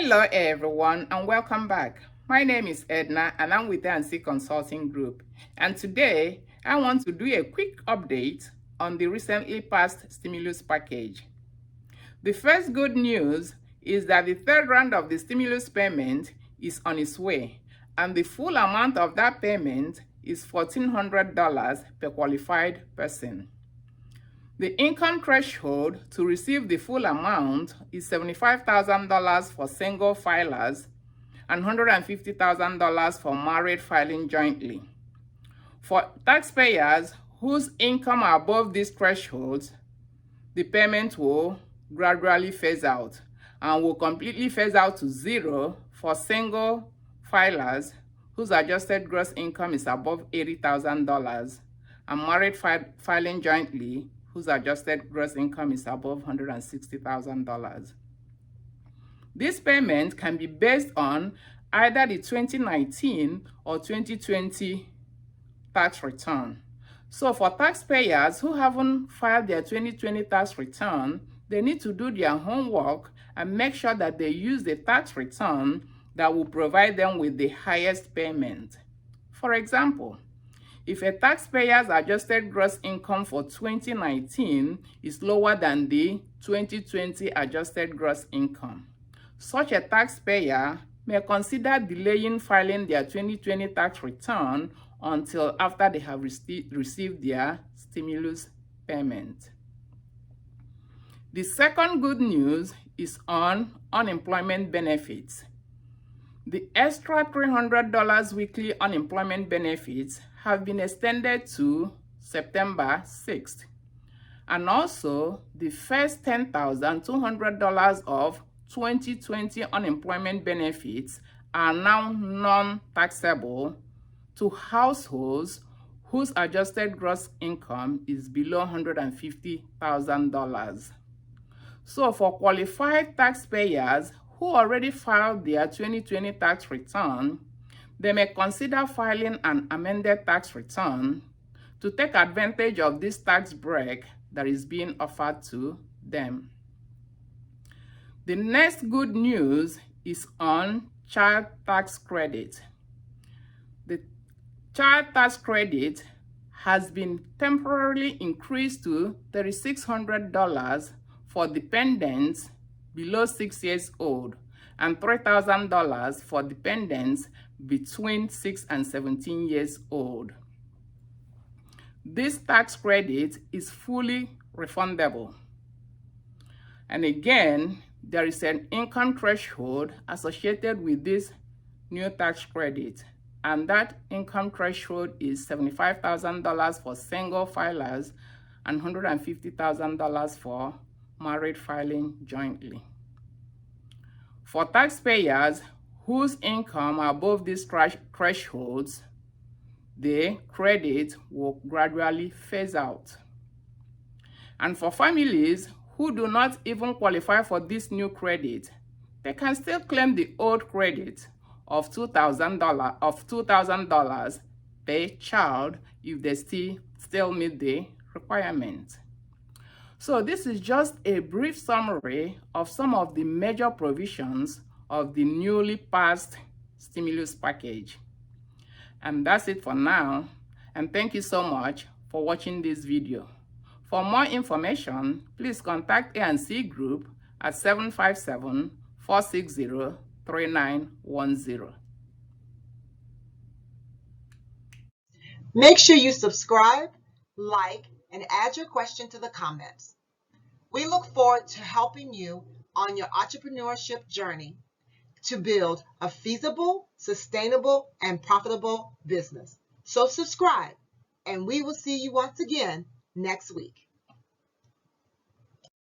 Hello everyone and welcome back. My name is Edna and I'm with the ANC Consulting Group. And today I want to do a quick update on the recently passed stimulus package. The first good news is that the third round of the stimulus payment is on its way, and the full amount of that payment is $1,400 per qualified person. The income threshold to receive the full amount is $75,000 for single filers and $150,000 for married filing jointly. For taxpayers whose income are above these thresholds, the payment will gradually phase out and will completely phase out to zero for single filers whose adjusted gross income is above $80,000 and married filing jointly whose adjusted gross income is above $160,000. This payment can be based on either the 2019 or 2020 tax return. So for taxpayers who haven't filed their 2020 tax return, they need to do their homework and make sure that they use the tax return that will provide them with the highest payment. For example, if a taxpayer's adjusted gross income for 2019 is lower than the 2020 adjusted gross income, such a taxpayer may consider delaying filing their 2020 tax return until after they have received their stimulus payment. The second good news is on unemployment benefits. The extra $300 weekly unemployment benefits have been extended to September 6th. And also, the first $10,200 of 2020 unemployment benefits are now non-taxable to households whose adjusted gross income is below $150,000. So for qualified taxpayers who already filed their 2020 tax return, they may consider filing an amended tax return to take advantage of this tax break that is being offered to them. The next good news is on child tax credit. The child tax credit has been temporarily increased to $3,600 for dependents below 6 years old and $3,000 for dependents between 6 and 17 years old. This tax credit is fully refundable. And again, there is an income threshold associated with this new tax credit, and that income threshold is $75,000 for single filers and $150,000 for married filing jointly. For taxpayers whose income are above these thresholds, the credit will gradually phase out. And for families who do not even qualify for this new credit, they can still claim the old credit of $2,000 per child if they still meet the requirement. So this is just a brief summary of some of the major provisions of the newly passed stimulus package. And that's it for now. And thank you so much for watching this video. For more information, please contact ANC Group at 757-460-3910. Make sure you subscribe, like, and add your question to the comments. We look forward to helping you on your entrepreneurship journey to build a feasible, sustainable, and profitable business. So subscribe, and we will see you once again next week.